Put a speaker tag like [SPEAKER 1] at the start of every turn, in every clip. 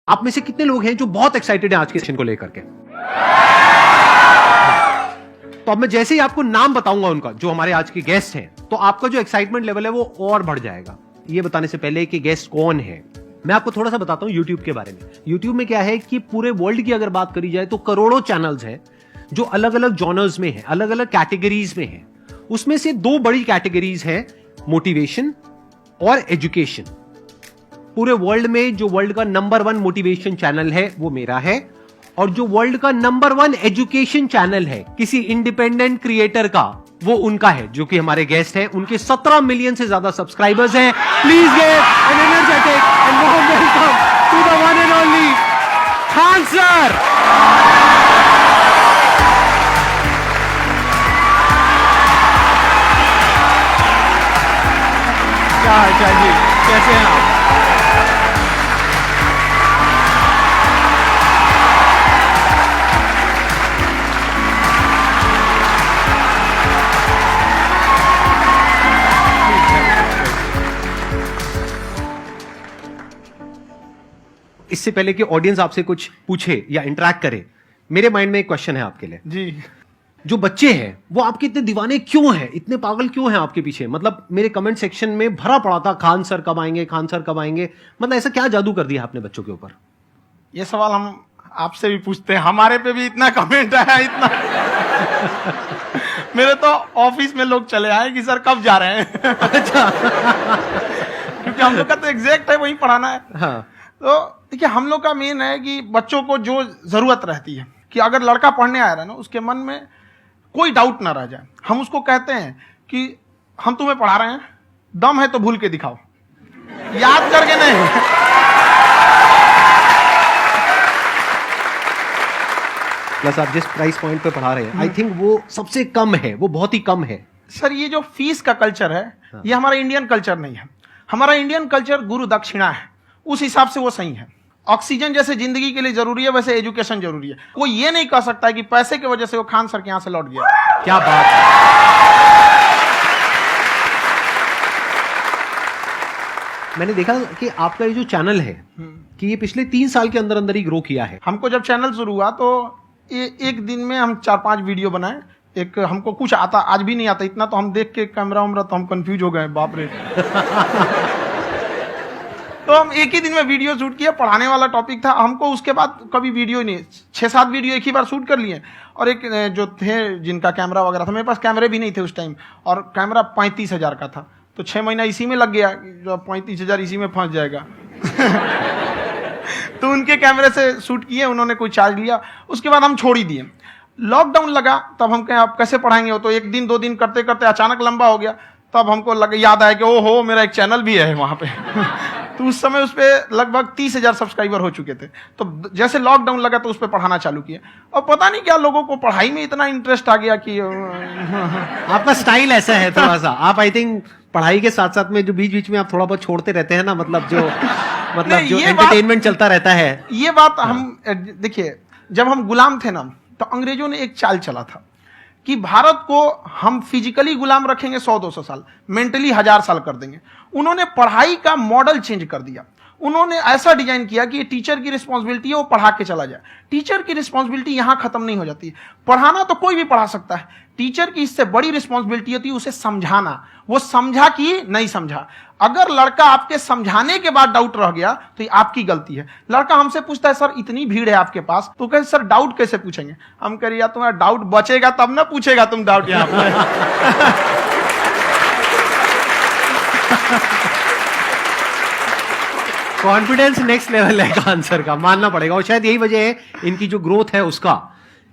[SPEAKER 1] आप में से कितने लोग हैं जो बहुत एक्साइटेड हैं आज के सेशन को लेकर के? तो अब मैं जैसे ही आपको नाम बताऊंगा उनका, जो हमारे आज के गेस्ट हैं, तो आपका जो एक्साइटमेंट लेवल है वो और बढ़ जाएगा। ये बताने से पहले कि गेस्ट कौन है, मैं आपको थोड़ा सा बताता हूं यूट्यूब के बारे में। यूट्यूब में क्या है कि पूरे वर्ल्ड की अगर बात करी जाए तो करोड़ों चैनल्स हैं जो अलग अलग जॉनर्स में हैं, अलग अलग कैटेगरीज में हैं। उसमें से दो बड़ी कैटेगरीज हैं, मोटिवेशन और एजुकेशन। पूरे वर्ल्ड में जो वर्ल्ड का नंबर 1 मोटिवेशन चैनल है वो मेरा है, और जो वर्ल्ड का नंबर 1 एजुकेशन चैनल है किसी इंडिपेंडेंट क्रिएटर का, वो उनका है, जो कि हमारे गेस्ट हैं। उनके 17 मिलियन से ज्यादा सब्सक्राइबर्स हैं। Please give an energetic and warm welcome to the one and only Khan sir. क्या हाल जी, कैसे हैं आप? इससे पहले कि ऑडियंस आपसे कुछ पूछे या इंटरेक्ट करे, मेरे माइंड में एक क्वेश्चन है आपके लिए
[SPEAKER 2] जी।
[SPEAKER 1] जो बच्चे हैं वो आपके इतने दीवाने क्यों हैं, इतने पागल क्यों हैं आपके पीछे? मतलब मेरे कमेंट सेक्शन में भरा पड़ा था, खान सर कब आएंगे, खान सर कब आएंगे। मतलब ऐसा क्या जादू कर दिया आपने बच्चों के ऊपर?
[SPEAKER 2] ये सवाल हम आपसे भी पूछते हैं, हमारे पे भी इतना कमेंट आया, इतना मेरे तो ऑफिस में लोग चले आए कि सर कब जा रहे हैं।
[SPEAKER 1] अच्छा।
[SPEAKER 2] क्योंकि हम लोग का तो एग्जैक्ट है, वही पढ़ाना है।
[SPEAKER 1] हाँ।
[SPEAKER 2] तो देखिए, हम लोग का मेन है कि बच्चों को जो जरूरत रहती है कि अगर लड़का पढ़ने आया है ना, उसके मन में कोई डाउट ना रह जाए। हम उसको कहते हैं कि हम तुम्हें पढ़ा रहे हैं, दम है तो भूल के दिखाओ, याद करके नहीं।
[SPEAKER 1] प्लस आप जिस प्राइस पॉइंट पे पढ़ा रहे हैं, आई थिंक वो सबसे कम है, वो बहुत ही कम है।
[SPEAKER 2] सर, ये जो फीस का कल्चर है, ये हमारा इंडियन कल्चर नहीं है। हमारा इंडियन कल्चर गुरु दक्षिणा है, उस हिसाब से वो सही है। ऑक्सीजन जैसे जिंदगी के लिए जरूरी है, वैसे एजुकेशन जरूरी है। कोई ये नहीं कह सकता है कि पैसे की वजह से वो खान सर के यहां से लौट गया।
[SPEAKER 1] क्या बात है। मैंने देखा कि आपका ये जो चैनल है कि ये पिछले 3 साल के अंदर अंदर ही ग्रो किया है।
[SPEAKER 2] हमको जब चैनल शुरू हुआ तो एक दिन में हम 4-5 वीडियो बनाए। एक हमको कुछ आता, आज भी नहीं आता इतना, तो हम देख के कैमरा उमरा तो हम कंफ्यूज हो गए, बाप रे। तो हम एक ही दिन में वीडियो शूट किया, पढ़ाने वाला टॉपिक था हमको। उसके बाद कभी वीडियो नहीं, 6-7 वीडियो एक ही बार शूट कर लिए। और एक जो थे जिनका कैमरा वगैरह था, मेरे पास कैमरे भी नहीं थे उस टाइम, और कैमरा 35,000 का था, तो 6 महीना इसी में लग गया। जो 35,000 इसी में फंस जाएगा। तो उनके कैमरे से शूट किए, उन्होंने कोई चार्ज लिया, उसके बाद हम छोड़ ही दिए। लॉकडाउन लगा, तब हम कहें आप कैसे पढ़ाएंगे, वो तो 1 दिन 2 दिन करते करते अचानक लंबा हो गया। तब हमको याद आया कि ओहो, मेरा एक चैनल भी है वहां पे। तो उस समय उस पर लगभग 30,000 सब्सक्राइबर हो चुके थे। तो जैसे लॉकडाउन लगा तो उस पर पढ़ाना चालू किया, और पता नहीं क्या लोगों को पढ़ाई में इतना इंटरेस्ट आ गया कि
[SPEAKER 1] आपका स्टाइल ऐसा है थोड़ा सा। आप आई थिंक पढ़ाई के साथ साथ में जो बीच बीच में आप थोड़ा बहुत छोड़ते रहते हैं ना, मतलब जो जो एंटरटेनमेंट चलता रहता है।
[SPEAKER 2] ये बात हम देखिए, जब हम गुलाम थे ना, तो अंग्रेजों ने एक चाल चला था कि भारत को हम फिजिकली गुलाम रखेंगे 100-200 साल, मेंटली 1000 साल कर देंगे। उन्होंने पढ़ाई का मॉडल चेंज कर दिया। उन्होंने ऐसा डिजाइन किया कि टीचर की रिस्पॉन्सिबिलिटी है वो पढ़ा के चला जाए। टीचर की रिस्पॉन्सिबिलिटी यहां खत्म नहीं हो जाती है। पढ़ाना तो कोई भी पढ़ा सकता है, टीचर की इससे बड़ी रिस्पॉन्सिबिलिटी होती है उसे समझाना। वो समझा कि नहीं समझा। अगर लड़का आपके समझाने के बाद डाउट रह गया तो ये आपकी गलती है। लड़का हमसे पूछता है, सर इतनी भीड़ है आपके पास, तो कहे सर डाउट कैसे पूछेंगे? हम कह रहे यार, तुम्हारा डाउट बचेगा तब ना पूछेगा तुम डाउट यहां पर।
[SPEAKER 1] कॉन्फिडेंस नेक्स्ट लेवल है खान सर का, मानना पड़ेगा। और शायद यही वजह है इनकी जो ग्रोथ है उसका।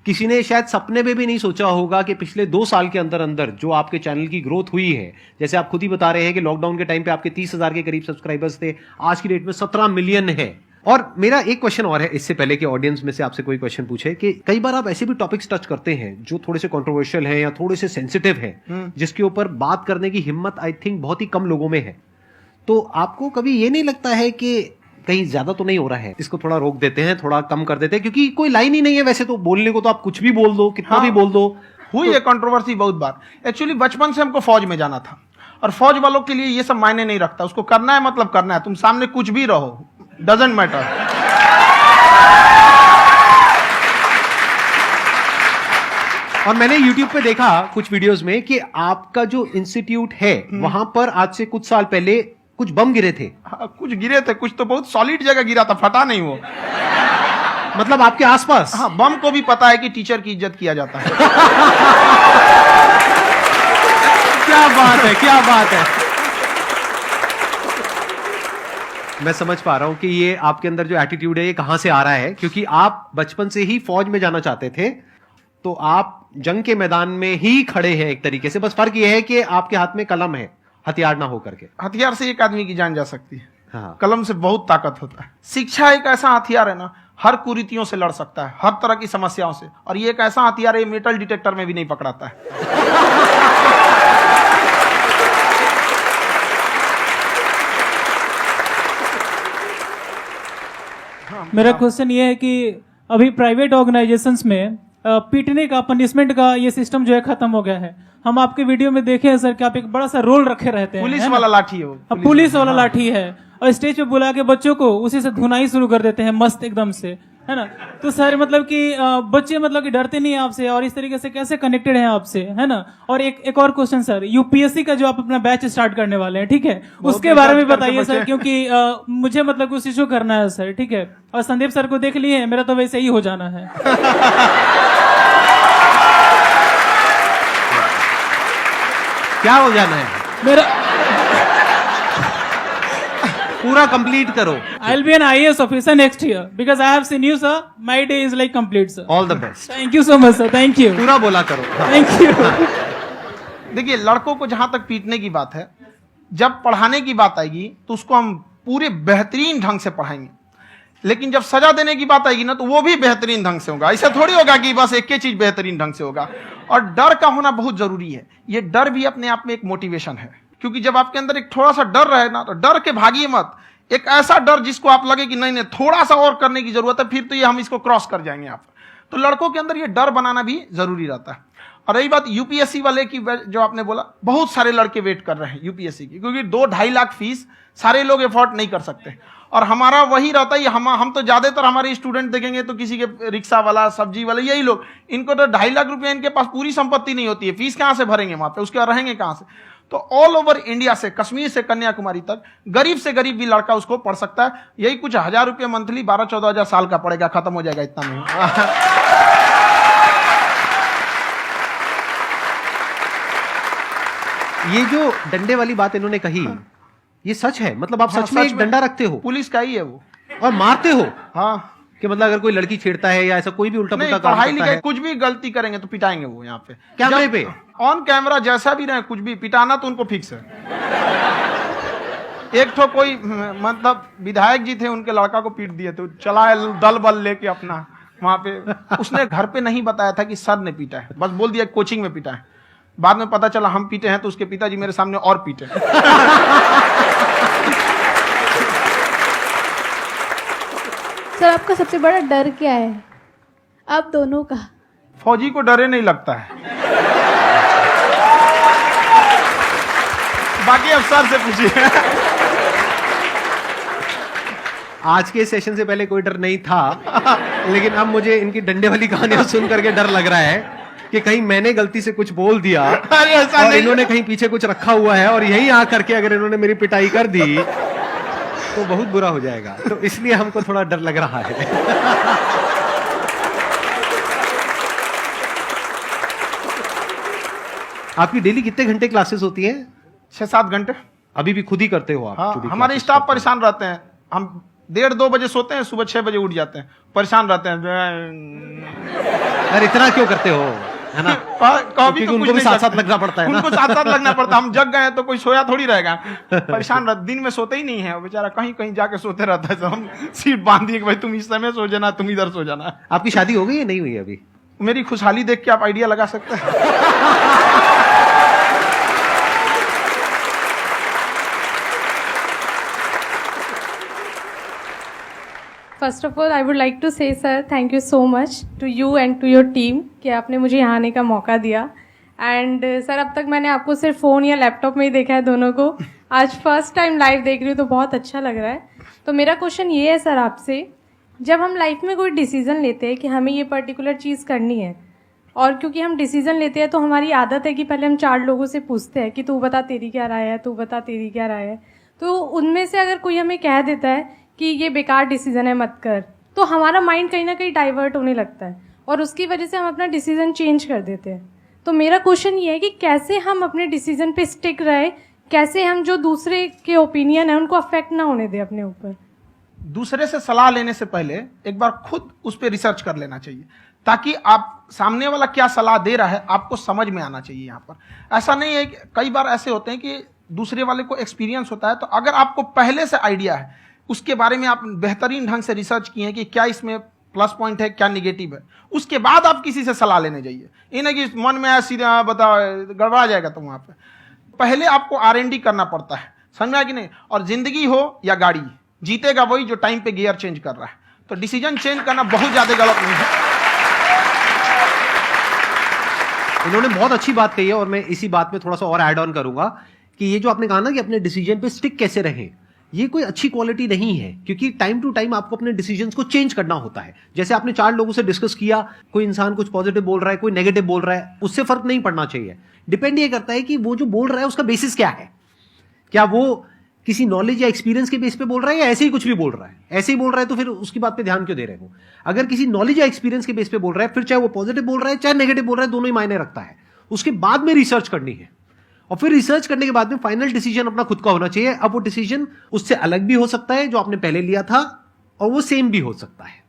[SPEAKER 1] किसी ने शायद सपने में भी नहीं सोचा होगा कि पिछले 2 साल के अंदर अंदर जो आपके चैनल की ग्रोथ हुई है, जैसे आप खुद ही बता रहे हैं कि लॉकडाउन के टाइम पे आपके 30,000 के करीब सब्सक्राइबर्स थे, आज की डेट में 17 मिलियन है। और मेरा एक क्वेश्चन और है, इससे पहले कि ऑडियंस में से आपसे कोई क्वेश्चन पूछे, कि कई बार आप ऐसे भी टॉपिक्स टच करते हैं जो थोड़े से कंट्रोवर्शियल हैं या थोड़े से सेंसिटिव हैं, जिसके ऊपर बात करने की हिम्मत आई थिंक बहुत ही कम लोगों में है। तो आपको कभी ये नहीं लगता है कि कहीं ज्यादा तो नहीं हो रहा है, इसको थोड़ा रोक देते हैं, थोड़ा कम कर देते हैं? क्योंकि कोई लाइन ही नहीं है वैसे तो बोलने को, तो आप कुछ भी बोल दो, कितना भी बोल दो।
[SPEAKER 2] हुई है कंट्रोवर्सी बहुत बार। एक्चुअली बचपन से हमको फौज में जाना था, और फौज वालों के लिए ये सब मायने नहीं रखता। उसको करना है मतलब करना है, तुम सामने कुछ भी रहो, डजंट मैटर।
[SPEAKER 1] और मैंने YouTube पे देखा कुछ वीडियोस में कि आपका जो इंस्टीट्यूट है वहां पर आज से कुछ साल पहले कुछ बम गिरे थे।
[SPEAKER 2] हाँ, कुछ गिरे थे, कुछ तो बहुत सॉलिड जगह गिरा था, फटा नहीं वो।
[SPEAKER 1] मतलब आपके आसपास।
[SPEAKER 2] हाँ, बम को भी पता है कि टीचर की इज्जत किया जाता है।
[SPEAKER 1] क्या बात है, क्या बात है। मैं समझ पा रहा हूं कि ये आपके अंदर जो एटीट्यूड है ये कहां से आ रहा है, क्योंकि आप बचपन से ही फौज में जाना चाहते थे, तो आप जंग के मैदान में ही खड़े हैं एक तरीके से। बस फर्क ये है कि आपके हाथ में कलम है, हथियार ना हो करके।
[SPEAKER 2] हथियार से एक आदमी की जान जा सकती है,
[SPEAKER 1] हाँ।
[SPEAKER 2] कलम से बहुत ताकत होता है। शिक्षा एक ऐसा हथियार है ना, हर कुरीतियों से लड़ सकता है, हर तरह की समस्याओं से। और ये एक ऐसा हथियार है, मेटल डिटेक्टर में भी नहीं पकड़ाता है।
[SPEAKER 3] मेरा क्वेश्चन ये है कि अभी प्राइवेट ऑर्गेनाइजेशंस में पीटने का, पनिशमेंट का ये सिस्टम जो है खत्म हो गया है। हम आपके वीडियो में देखे हैं सर कि आप एक बड़ा सा रोल रखे रहते हैं,
[SPEAKER 2] पुलिस वाला लाठी है वो,
[SPEAKER 3] पुलिस वाला लाठी है, और स्टेज पे बुला के बच्चों को उसी से धुनाई शुरू कर देते हैं मस्त एकदम से, है ना। तो सर मतलब कि बच्चे मतलब कि डरते नहीं हैं आपसे, और इस तरीके से कैसे कनेक्टेड हैं आपसे, है ना। और एक और क्वेश्चन सर, यूपीएससी का जो आप अपना बैच स्टार्ट करने वाले हैं, ठीक है, उसके बारे में बताइए सर, क्योंकि मुझे मतलब कुछ इशू करना है सर, ठीक है। और संदीप सर को देख लिए, मेरा तो वैसे ही हो जाना है।
[SPEAKER 1] क्या हो जाना है?
[SPEAKER 3] मेरा
[SPEAKER 1] पूरा कंप्लीट करो।
[SPEAKER 3] I'll be an IAS officer next year because I have seen you, sir. My day is like complete, sir.
[SPEAKER 1] All the best.
[SPEAKER 3] Thank you so much, sir. Thank you.
[SPEAKER 1] पूरा बोला करो।
[SPEAKER 3] Thank you.
[SPEAKER 2] देखिए, लड़कों को जहां तक पीटने की बात है, जब पढ़ाने की बात आएगी तो उसको हम पूरे बेहतरीन ढंग से पढ़ाएंगे। लेकिन जब सजा देने की बात आएगी ना, तो वो भी बेहतरीन ढंग से होगा। ऐसा थोड़ी होगा कि बस एक ही चीज बेहतरीन ढंग से होगा। और डर का होना बहुत जरूरी है। ये डर भी अपने आप में एक मोटिवेशन है, क्योंकि जब आपके अंदर एक थोड़ा सा डर रहे ना, तो डर के भागिए मत। एक ऐसा डर जिसको आप लगे कि नहीं नहीं थोड़ा सा और करने की जरूरत है, फिर तो ये हम इसको क्रॉस कर जाएंगे आप। तो लड़कों के अंदर ये डर बनाना भी जरूरी रहता है। और रही बात यूपीएससी वाले की, जो आपने बोला, बहुत सारे लड़के वेट कर रहे हैं यूपीएससी की, क्योंकि 2-2.5 लाख फीस सारे लोग एफोर्ड नहीं कर सकते। और हमारा वही रहता है, हम तो ज्यादातर हमारे स्टूडेंट देखेंगे तो किसी के रिक्शा वाला, सब्जी वाला, यही लोग, इनको तो 2.5 लाख रुपया, इनके पास पूरी संपत्ति नहीं होती है, फीस कहां से भरेंगे वहां पे, उसके बाद रहेंगे कहां से। तो ऑल ओवर इंडिया से, कश्मीर से कन्याकुमारी तक, गरीब से गरीब भी लड़का उसको पढ़ सकता है। यही कुछ 1000 रुपये मंथली, 12-14 हजार साल का पड़ेगा, खत्म हो जाएगा इतना में।
[SPEAKER 1] ये जो डंडे वाली बात इन्होंने कही, ये सच है? मतलब आप
[SPEAKER 2] हाँ,
[SPEAKER 1] सच में एक डंडा रखते हो
[SPEAKER 2] पुलिस का ही है वो,
[SPEAKER 1] और मारते हो?
[SPEAKER 2] हाँ।
[SPEAKER 1] कि मतलब अगर कोई लड़की छेड़ता है या ऐसा कोई भी उल्टा
[SPEAKER 2] नहीं,
[SPEAKER 1] पुल्टा काम
[SPEAKER 2] पढ़ाई
[SPEAKER 1] करता
[SPEAKER 2] लिखाई
[SPEAKER 1] है,
[SPEAKER 2] कुछ भी गलती करेंगे तो पिटाएंगे वो यहाँ पे,
[SPEAKER 1] कैमरे पे,
[SPEAKER 2] ऑन कैमरा, जैसा भी रहे, कुछ भी पिटाना तो उनको फिक्स है। एक तो कोई मतलब विधायक जी थे, उनके लड़का को पीट दिए, तो चला है दल बल लेके अपना वहां पे। उसने घर पे नहीं बताया था कि सर ने पीटा है, बस बोल दिया कोचिंग में पीटा है। बाद में पता चला हम पीटे हैं, तो उसके पिताजी मेरे सामने और पीटे।
[SPEAKER 4] सर आपका सबसे बड़ा डर क्या है, आप दोनों का?
[SPEAKER 2] फौजी को डरे नहीं लगता है, बाकी अफसर से पूछिए।
[SPEAKER 1] आज के सेशन से पहले कोई डर नहीं था, लेकिन अब मुझे इनकी डंडे वाली कहानियां सुन करके डर लग रहा है कि कहीं मैंने गलती से कुछ बोल दिया
[SPEAKER 2] अरे ऐसा
[SPEAKER 1] और
[SPEAKER 2] नहीं।
[SPEAKER 1] इन्होंने कहीं पीछे कुछ रखा हुआ है, और यहीं आ करके अगर इन्होंने मेरी पिटाई कर दी तो बहुत बुरा हो जाएगा। तो इसलिए हमको थोड़ा डर लग रहा है। आपकी डेली कितने घंटे क्लासेस होती हैं?
[SPEAKER 2] 6-7 घंटे।
[SPEAKER 1] अभी भी खुद ही करते हो आप?
[SPEAKER 2] हाँ,
[SPEAKER 1] जो भी
[SPEAKER 2] हमारे
[SPEAKER 1] classes
[SPEAKER 2] स्टाफ
[SPEAKER 1] करते हो।
[SPEAKER 2] परेशान रहते हैं। हम 1:30-2 बजे सोते हैं, सुबह 6 बजे उठ जाते हैं, परेशान रहते हैं।
[SPEAKER 1] यार इतना क्यों करते हो, है ना?
[SPEAKER 2] कभी
[SPEAKER 1] क्योंकि
[SPEAKER 2] तो
[SPEAKER 1] उनको
[SPEAKER 2] कुछ
[SPEAKER 1] भी
[SPEAKER 2] नहीं
[SPEAKER 1] साथ-साथ
[SPEAKER 2] करते।
[SPEAKER 1] लगना पड़ता है ना।
[SPEAKER 2] उनको साथ-साथ लगना पड़ता है। हम जग गए तो कोई सोया थोड़ी रहेगा, परेशान रह, दिन में सोते ही नहीं है, बेचारा कहीं कहीं जाके सोते रहता है। तो हम सीट बांध दिए कि भाई तुम इस समय सो जाना, तुम इधर सो जाना।
[SPEAKER 1] आपकी शादी हो गई या नहीं हुई अभी?
[SPEAKER 2] मेरी खुशहाली देख के आप आइडिया लगा सकते हैं।
[SPEAKER 4] First of all I would like to say sir thank you so much to you and to your team कि आपने मुझे यहाँ आने का मौका दिया। एंड सर अब तक मैंने आपको सिर्फ फ़ोन या लैपटॉप में ही देखा है दोनों को, आज फर्स्ट टाइम लाइव देख रही हूँ तो बहुत अच्छा लग रहा है। तो मेरा क्वेश्चन ये है सर आपसे, जब हम लाइफ में कोई डिसीज़न लेते हैं कि हमें ये पर्टिकुलर चीज़ करनी है, और क्योंकि हम डिसीजन लेते हैं तो हमारी आदत है कि पहले हम 4 लोगों से पूछते हैं कि तू बता तेरी क्या राय है, तू बता तेरी क्या राय है। तो उनमें से अगर कोई हमें कह देता है कि ये बेकार डिसीजन है मत कर, तो हमारा माइंड कहीं ना कहीं डाइवर्ट होने लगता है और उसकी वजह से हम अपना डिसीजन चेंज कर देते हैं। तो मेरा क्वेश्चन ये है कि कैसे हम अपने डिसीजन पे स्टिक रहे, कैसे हम जो दूसरे के ओपिनियन है उनको अफेक्ट ना होने दें अपने ऊपर।
[SPEAKER 2] दूसरे से सलाह लेने से पहले एक बार खुद उस पर रिसर्च कर लेना चाहिए, ताकि आप सामने वाला क्या सलाह दे रहा है आपको समझ में आना चाहिए। यहाँ पर ऐसा नहीं है कि कई बार ऐसे होते हैं कि दूसरे वाले को एक्सपीरियंस होता है, तो अगर आपको पहले से आइडिया है, उसके बारे में आप बेहतरीन ढंग से रिसर्च किए हैं कि क्या इसमें प्लस पॉइंट है क्या निगेटिव है, उसके बाद आप किसी से सलाह लेने जाइए। ये नहीं कि मन में आया सीधा बता गड़बड़ा जाएगा। तो वहाँ पे पहले आपको R&D करना पड़ता है, समझ में आया कि नहीं। और जिंदगी हो या गाड़ी, जीतेगा वही जो टाइम पे गियर चेंज कर रहा है। तो डिसीजन चेंज करना बहुत ज्यादा गलत नहीं है।
[SPEAKER 1] इन्होंने बहुत अच्छी बात कही है और मैं इसी बात में थोड़ा सा और ऐड ऑन करूंगा कि ये जो आपने कहा ना कि अपने डिसीजन पे स्टिक कैसे रहें, ये कोई अच्छी क्वालिटी नहीं है, क्योंकि टाइम टू टाइम आपको अपने डिसीजंस को चेंज करना होता है। जैसे आपने 4 लोगों से डिस्कस किया, कोई इंसान कुछ पॉजिटिव बोल रहा है, कोई नेगेटिव बोल रहा है, उससे फर्क नहीं पड़ना चाहिए। डिपेंड ये करता है कि वो जो बोल रहा है उसका बेसिस क्या है। क्या वो किसी नॉलेज या एक्सपीरियंस के बेस पे बोल रहा है या ऐसे ही कुछ भी बोल रहा है? ऐसे ही बोल रहा है तो फिर उसकी बात पे ध्यान क्यों दे रहे हो? अगर किसी नॉलेज या एक्सपीरियंस के बेस पे बोल रहा है, फिर चाहे वो पॉजिटिव बोल रहा है चाहे नेगेटिव बोल रहा है, दोनों ही मायने रखता है। उसके बाद में रिसर्च करनी है और फिर रिसर्च करने के बाद में फाइनल डिसीजन अपना खुद का होना चाहिए। अब वो डिसीजन उससे अलग भी हो सकता है जो आपने पहले लिया था, और वो सेम भी हो सकता है।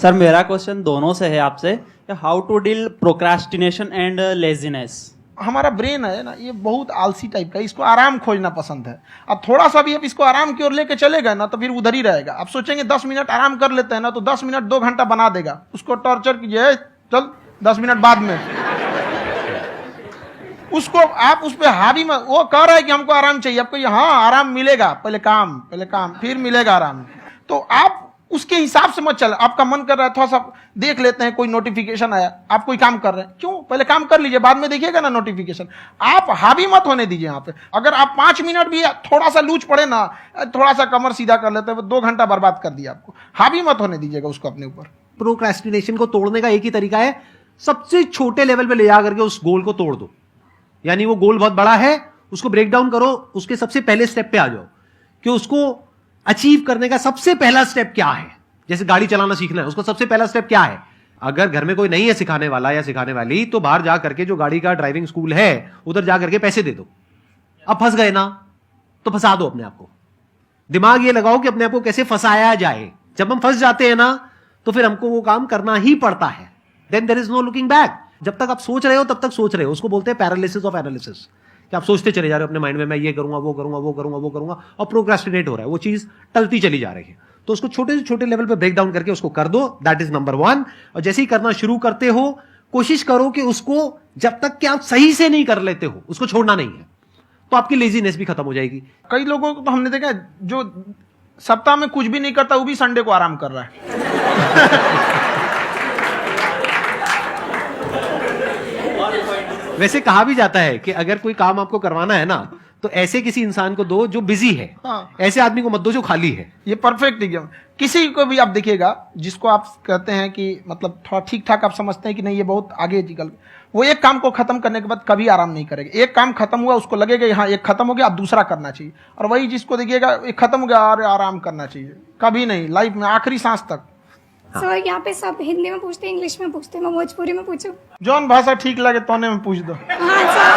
[SPEAKER 5] सर मेरा क्वेश्चन दोनों से है आपसे, how to deal procrastination and laziness.
[SPEAKER 2] हमारा ब्रेन है ना, ये बहुत आलसी टाइप का, इसको आराम खोजना पसंद है। अब थोड़ा सा भी अब इसको आराम की ओर लेके चले गए ना तो फिर उधर ही रहेगा। आप सोचेंगे 10 मिनट आराम कर लेते हैं ना, तो 10 मिनट 2 घंटा बना देगा। उसको टॉर्चर कीजिए, चल 10 मिनट बाद में। उसको आप उस पर हावी मत, वो कह रहा है कि हमको आराम चाहिए, आपको हाँ आराम मिलेगा, पहले काम फिर मिलेगा आराम। तो आप उसके हिसाब से मत चल। आपका मन कर रहा है थोड़ा सा देख लेते हैं, कोई नोटिफिकेशन आया, आप कोई काम कर रहे हैं, क्यों पहले काम कर लीजिए, बाद में देखिएगा ना नोटिफिकेशन। आप हावी मत होने दीजिए यहाँ पे। अगर आप 5 मिनट भी थोड़ा सा लूज पड़े ना, थोड़ा सा कमर सीधा कर लेते हैं, 2 घंटा बर्बाद कर दिया आपको। हावी मत होने दीजिएगा उसको अपने ऊपर।
[SPEAKER 1] प्रोक्रेस्टिनेशन को तोड़ने का एक ही तरीका है, सबसे छोटे लेवल पे ले जा करके उस गोल को तोड़ दो। यानी वो गोल बहुत बड़ा है, उसको ब्रेक डाउन करो, उसके सबसे पहले स्टेप पे आ जाओ कि उसको अचीव करने का सबसे पहला स्टेप क्या है। जैसे गाड़ी चलाना सीखना है, उसका सबसे पहला स्टेप क्या है। अगर घर में कोई नहीं है सिखाने वाला या सिखाने वाली, तो बाहर जा करके जो गाड़ी का ड्राइविंग स्कूल है उधर जा करके पैसे दे दो। अब फंस गए ना तो फंसा दो अपने आप को। दिमाग ये लगाओ कि अपने आप को कैसे फंसाया जाए। जब हम फंस जाते हैं ना तो फिर हमको वो काम करना ही पड़ता है। Then there is no looking back. जब तक आप सोच रहे हो तब तक सोच रहे हो, उसको बोलते हैं पैरालिसिस ऑफ एनालिसिस, कि आप सोचते चले जा रहे हो अपने माइंड में, मैं ये करूंगा वो करूंगा वो करूंगा वो करूंगा, और प्रोक्रेस्टिनेट हो रहा है, वो चीज टलती चली जा रही है। तो उसको छोटे से छोटे लेवल पे ब्रेक डाउन करके उसको कर दो, दैट इज नंबर 1। और जैसे ही करना शुरू करते हो, कोशिश करो कि उसको जब तक कि आप सही से नहीं कर लेते हो उसको छोड़ना नहीं है, तो आपकी लेजीनेस भी खत्म हो जाएगी।
[SPEAKER 2] कई लोगों को तो हमने देखा जो सप्ताह में कुछ भी नहीं करता, वो भी संडे को आराम कर रहा है।
[SPEAKER 1] वैसे कहा भी जाता है कि अगर कोई काम आपको करवाना है ना, तो ऐसे किसी इंसान को दो जो बिजी है।
[SPEAKER 2] हाँ।
[SPEAKER 1] ऐसे आदमी को मत दो जो खाली है।
[SPEAKER 2] ये परफेक्ट एग्जाम। किसी को भी आप देखिएगा जिसको आप कहते हैं कि मतलब थोड़ा ठीक ठाक आप समझते हैं कि नहीं ये बहुत आगे निकल, वो एक काम को खत्म करने के बाद कभी आराम नहीं करेगा। एक काम खत्म हुआ उसको लगेगा हाँ एक खत्म हो गया, अब दूसरा करना चाहिए। और वही जिसको देखिएगा एक खत्म हो गया और आराम करना चाहिए, कभी नहीं, लाइफ में आखिरी सांस तक।
[SPEAKER 6] सर यहाँ पे सब हिंदी में पूछते हैं, इंग्लिश में पूछते हैं, मैं भोजपुरी में पूछूं?
[SPEAKER 2] जौन भाषा ठीक लगे तोने में पूछ दो।
[SPEAKER 6] हाँ सर।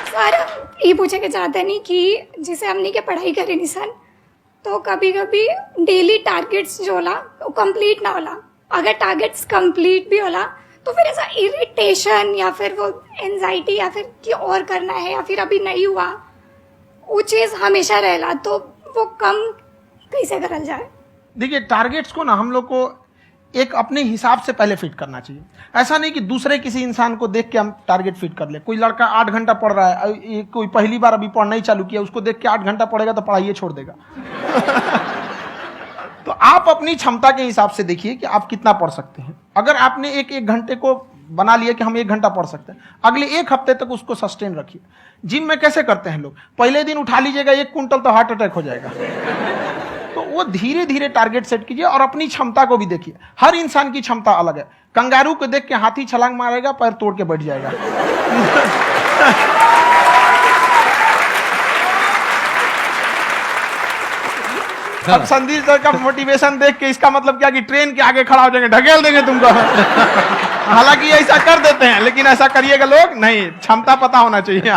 [SPEAKER 6] सर ये पूछे के चाहते नहीं कि जैसे हमने के पढ़ाई करी नहीं सर, तो कभी कभी डेली टारगेट्स जो होला वो कंप्लीट ना होला। अगर टारगेट्स कंप्लीट भी होला तो फिर ऐसा इरिटेशन या फिर वो एंजाइटी या फिर कि और करना है या फिर अभी नहीं हुआ, वो चीज हमेशा रहेला। तो वो कम कैसे करल जाए?
[SPEAKER 2] देखिए टारगेट्स को ना हम लोग को एक अपने हिसाब से पहले फिट करना चाहिए। ऐसा नहीं कि दूसरे किसी इंसान को देख के हम टारगेट फिट कर ले। कोई लड़का 8 घंटा पढ़ रहा है, कोई पहली बार अभी पढ़ना ही चालू किया, उसको देख के 8 घंटा पढ़ेगा तो पढ़ाई छोड़ देगा। तो आप अपनी क्षमता के हिसाब से देखिए कि आप कितना पढ़ सकते हैं। अगर आपने एक घंटे को बना लिया कि हम 1 घंटा पढ़ सकते हैं, अगले 1 हफ्ते तक उसको सस्टेन रखिए। जिम में कैसे करते हैं लोग, पहले दिन उठा लीजिएगा 1 कुंटल तो हार्ट अटैक हो जाएगा। तो वो धीरे धीरे टारगेट सेट कीजिए और अपनी क्षमता को भी देखिए। हर इंसान की क्षमता अलग है। कंगारू को देख के हाथी छलांग मारेगा, पैर तोड़ के बैठ जाएगा। अब संदीप सर का मोटिवेशन देख के इसका मतलब क्या कि ट्रेन के आगे खड़ा हो जाएंगे, ढकेल देंगे तुमको। हालांकि ऐसा कर देते हैं, लेकिन ऐसा करिएगा लोग नहीं, क्षमता पता होना चाहिए।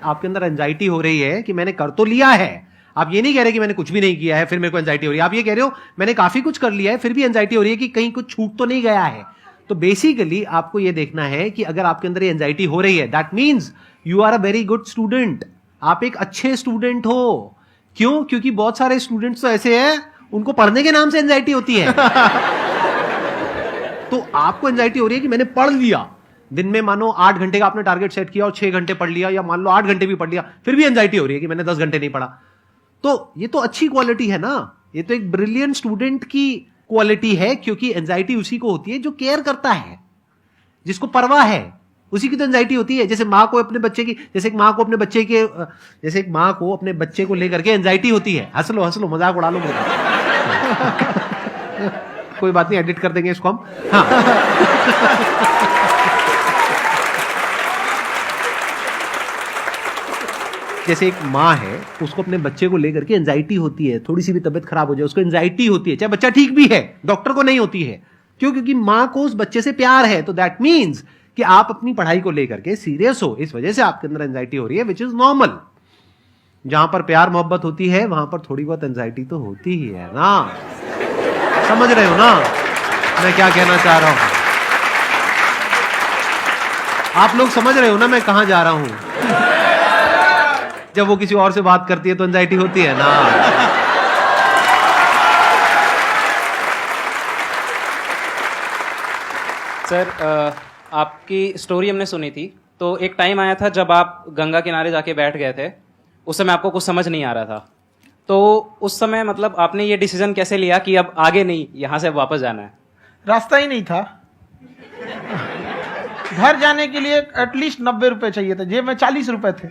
[SPEAKER 1] आपके अंदर एंजाइटी हो रही है कि मैंने कर तो लिया है। आप ये नहीं कह रहे कि मैंने कुछ भी नहीं किया है फिर मेरे को एंजाइटी हो रही है। आप ये कह रहे हो मैंने काफी कुछ कर लिया है फिर भी एंजाइटी हो रही है कि कहीं कुछ छूट तो नहीं गया है। तो बेसिकली आपको ये देखना है कि अगर आपके अंदर ये एंजाइटी हो रही है, that means you are a very good student. आप एक अच्छे स्टूडेंट हो। क्यों? क्योंकि बहुत सारे स्टूडेंट्स तो ऐसे हैं उनको पढ़ने के नाम से एंजाइटी होती है। तो आपको एंजाइटी हो रही है कि मैंने पढ़ लिया। दिन में मानो 8 घंटे का आपने टारगेट सेट किया और 6 घंटे पढ़ लिया, या मान लो 8 घंटे भी पढ़ लिया, फिर भी एंजाइटी हो रही है कि मैंने 10 घंटे नहीं पढ़ा। तो ये तो अच्छी क्वालिटी है ना, ये तो एक ब्रिलियंट स्टूडेंट की क्वालिटी है। क्योंकि एंजाइटी उसी को होती है जो केयर करता है, जिसको परवाह है, उसी की तो एंजाइटी होती है। जैसे माँ को अपने बच्चे की, जैसे एक माँ को अपने बच्चे के, जैसे एक माँ को अपने बच्चे को लेकर के एंजाइटी होती है। हंस लो मजाक उड़ा लो मेरा। कोई बात नहीं, एडिट कर देंगे इसको हम। हाँ। जैसे एक माँ है, उसको अपने बच्चे को लेकर के एंजाइटी होती है, थोड़ी सी भी तबीयत खराब हो जाए उसको एंजाइटी होती है, चाहे बच्चा ठीक भी है, डॉक्टर को नहीं होती है। क्यों? क्योंकि माँ को उस बच्चे से प्यार है। तो दैट मीन्स कि आप अपनी पढ़ाई को लेकर के सीरियस हो, इस वजह से आपके अंदर एंजाइटी हो रही है, विच इज नॉर्मल। जहां पर प्यार मोहब्बत होती है वहां पर थोड़ी बहुत एंजाइटी तो होती ही है ना। समझ रहे हो ना मैं क्या कहना चाह रहा हूं? आप लोग समझ रहे हो ना मैं कहां जा रहा हूं? जब वो किसी और से बात करती है तो एंजाइटी होती है ना।
[SPEAKER 7] सर, आपकी स्टोरी हमने सुनी थी, तो एक टाइम आया था जब आप गंगा किनारे जाके बैठ गए थे। उस समय आपको कुछ समझ नहीं आ रहा था, तो उस समय मतलब आपने ये डिसीजन कैसे लिया कि अब आगे नहीं, यहां से वापस जाना है?
[SPEAKER 2] रास्ता ही नहीं था। घर जाने के लिए एटलीस्ट 90 रुपए चाहिए थे, जेब में 40 रुपए थे।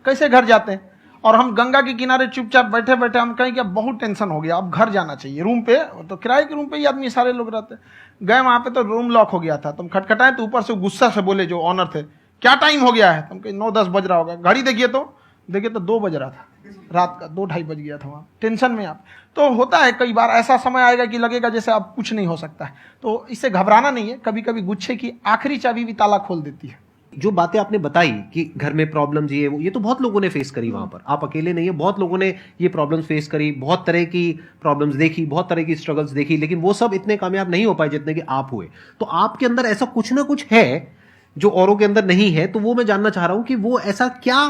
[SPEAKER 2] कैसे घर जाते हैं? और हम गंगा के किनारे चुपचाप बैठे बैठे हम कहें कि अब बहुत टेंशन हो गया, अब घर जाना चाहिए। रूम पे, तो किराए के रूम पे ही आदमी सारे लोग रहते। गए वहां पे तो रूम लॉक हो गया था। तुम खटखटाए तो ऊपर से गुस्सा से बोले जो ऑनर थे, क्या टाइम हो गया है? तुम कहीं 9-10 बज रहा होगा। घड़ी देखिए तो 2 बज रहा था रात का, 2-2:30 बज गया था वहाँ। टेंशन में आप तो होता है, कई बार ऐसा समय आएगा कि लगेगा जैसे अब कुछ नहीं हो सकता है। तो इससे घबराना नहीं है। कभी कभी गुच्छे की आखिरी चाबी भी ताला खोल देती है।
[SPEAKER 1] जो बातें आपने बताई कि घर में प्रॉब्लम्स ये तो बहुत लोगों ने फेस करी। वहां पर आप अकेले नहीं है, बहुत लोगों ने ये प्रॉब्लम्स फेस करी, बहुत तरह की प्रॉब्लम्स देखी, बहुत तरह की स्ट्रगल्स देखी, लेकिन वो सब इतने कामयाब नहीं हो पाए जितने कि आप हुए। तो आपके अंदर ऐसा कुछ ना कुछ है जो औरों के अंदर नहीं है। तो वो मैं जानना चाह रहा हूं कि वो ऐसा क्या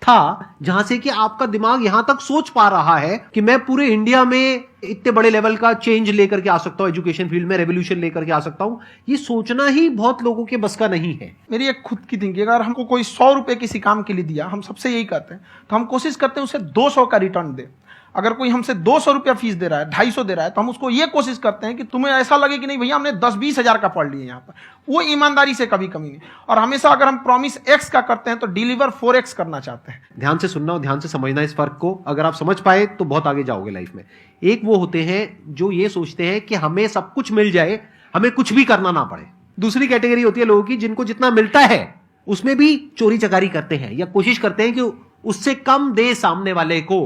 [SPEAKER 1] था जहां से कि आपका दिमाग यहां तक सोच पा रहा है कि मैं पूरे इंडिया में इतने बड़े लेवल का चेंज लेकर के आ सकता हूं, एजुकेशन फील्ड में रेवोल्यूशन लेकर के आ सकता हूं। ये सोचना ही बहुत लोगों के बस का नहीं है।
[SPEAKER 2] मेरी एक खुद की थिंकिंग, अगर हमको कोई 100 रुपए किसी काम के लिए दिया, हम सबसे यही करते हैं, तो हम कोशिश करते हैं उसे 200 का रिटर्न दे। अगर कोई हमसे 200 रुपया फीस दे रहा है, 250 दे रहा है, तो हम उसको ये कोशिश करते हैं कि तुम्हें ऐसा लगे कि नहीं भैया हमने 10-20 हजार का पढ़ लिया यहाँ पर। वो ईमानदारी से कभी कमी नहीं। और हमेशा अगर हम प्रॉमिस एक्स का करते हैं तो डिलीवर 4x करना चाहते हैं।
[SPEAKER 1] ध्यान से सुनना और ध्यान से समझना इस फर्क को। अगर आप समझ पाए तो बहुत आगे जाओगे लाइफ में। एक वो होते हैं जो ये सोचते हैं कि हमें सब कुछ मिल जाए, हमें कुछ भी करना ना पड़े। दूसरी कैटेगरी होती है लोगों की जिनको जितना मिलता है उसमें भी चोरी चकारी करते हैं या कोशिश करते हैं कि उससे कम दे सामने वाले को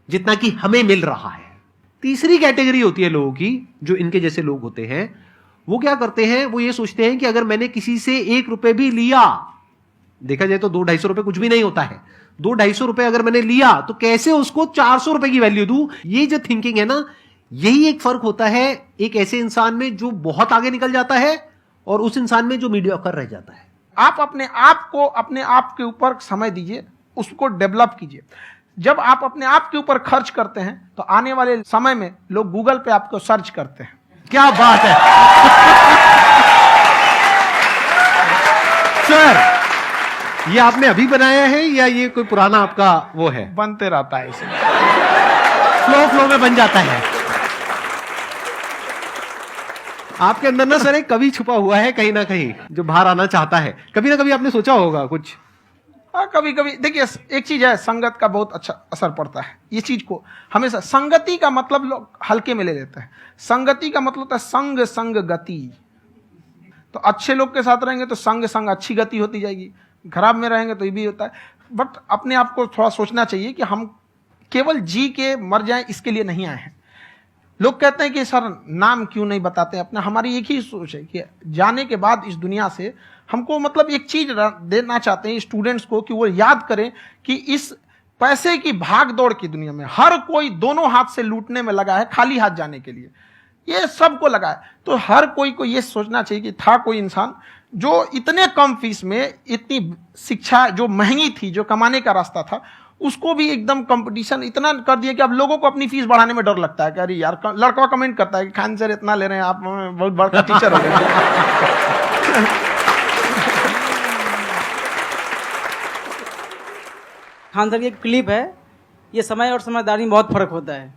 [SPEAKER 1] जितना कि हमें मिल रहा है। तीसरी कैटेगरी होती है लोगों की जो इनके जैसे लोग होते हैं। वो क्या करते हैं? वो ये सोचते हैं कि अगर मैंने किसी से 1 रुपए भी लिया, देखा जाए तो 200-250 रुपए कुछ भी नहीं होता है, 200-250 रुपए अगर मैंने लिया तो कैसे उसको 400 रुपए की वैल्यू दूं। ये जो थिंकिंग है ना, यही एक फर्क होता है एक ऐसे इंसान में जो बहुत आगे निकल जाता है और उस इंसान में जो मीडियोकर रह जाता है।
[SPEAKER 2] आप अपने आप के ऊपर समय दीजिए, उसको डेवलप कीजिए। जब आप अपने आप के ऊपर खर्च करते हैं तो आने वाले समय में लोग गूगल पे आपको सर्च करते हैं।
[SPEAKER 1] क्या बात है सर, ये आपने अभी बनाया है या ये कोई पुराना आपका वो है?
[SPEAKER 2] बनते रहता है इसे,
[SPEAKER 1] फ्लो में बन जाता है। आपके अंदर ना सर एक कवि छुपा हुआ है कहीं ना कहीं जो बाहर आना चाहता है। कभी ना कभी आपने सोचा होगा कुछ
[SPEAKER 2] कभी कभी देखिए, एक चीज है, संगत का बहुत अच्छा असर पड़ता है। ये चीज को हमेशा, संगति का मतलब लोग हल्के में ले लेते हैं। संगति का मतलब होता है संग संग गति। तो अच्छे लोग के साथ रहेंगे तो संग संग अच्छी गति होती जाएगी, खराब में रहेंगे तो ये भी होता है। बट अपने आप को थोड़ा सोचना चाहिए कि हम केवल जी के मर जाएं इसके लिए नहीं आए हैं। लोग कहते हैं कि सर नाम क्यों नहीं बताते अपना। हमारी एक ही सोच है कि जाने के बाद इस दुनिया से हमको मतलब एक चीज देना चाहते हैं स्टूडेंट्स को, कि वो याद करें कि इस पैसे की भाग दौड़ की दुनिया में हर कोई दोनों हाथ से लूटने में लगा है, खाली हाथ जाने के लिए ये सबको लगा है। तो हर कोई को ये सोचना चाहिए कि था कोई इंसान जो इतने कम फीस में इतनी शिक्षा जो महंगी थी, जो कमाने का रास्ता था, उसको भी एकदम कंपटीशन इतना कर दिया कि अब लोगों को अपनी फीस बढ़ाने में डर लगता है कि अरे यार, लड़का कमेंट करता है कि खान सर इतना ले रहे हैं, आप बहुत बड़ा टीचर हो गए।
[SPEAKER 8] खान सर की एक क्लिप है, ये समय और समझदारी में बहुत फर्क होता है।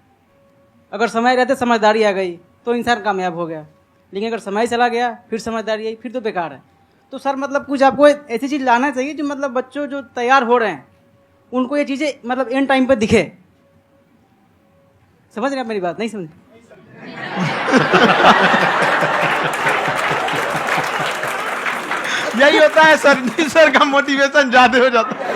[SPEAKER 8] अगर समय रहते समझदारी आ गई तो इंसान कामयाब हो गया, लेकिन अगर समय चला गया फिर समझदारी आई फिर तो बेकार है। तो सर मतलब कुछ आपको ऐसी चीज़ लाना चाहिए जो मतलब बच्चों जो तैयार हो रहे हैं उनको ये चीज़ें मतलब एंड टाइम पे दिखे। समझ रहे हैं आप मेरी बात? नहीं समझ?
[SPEAKER 2] यही होता है सर का मोटिवेशन ज्यादा हो जाता है।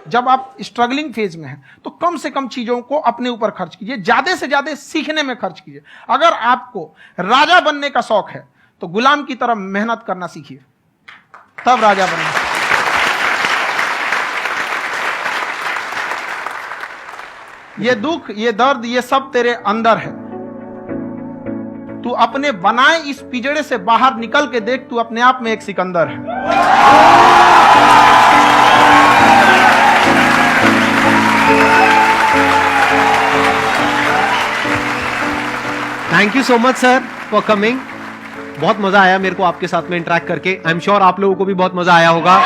[SPEAKER 2] जब आप स्ट्रगलिंग फेज में हैं तो कम से कम चीजों को अपने ऊपर खर्च कीजिए, ज्यादा से ज्यादा सीखने में खर्च कीजिए। अगर आपको राजा बनने का शौक है तो गुलाम की तरह मेहनत करना सीखिए, तब राजा बनना। ये दुख, ये दर्द, ये सब तेरे अंदर है। तू अपने बनाए इस पिंजड़े से बाहर निकल के देख, तू अपने आप में एक सिकंदर है।
[SPEAKER 1] Thank you so much sir for coming. बहुत मजा आया मेरे को आपके साथ में इंटरेक्ट करके। आई एम श्योर आप लोगों को भी बहुत मजा आया होगा।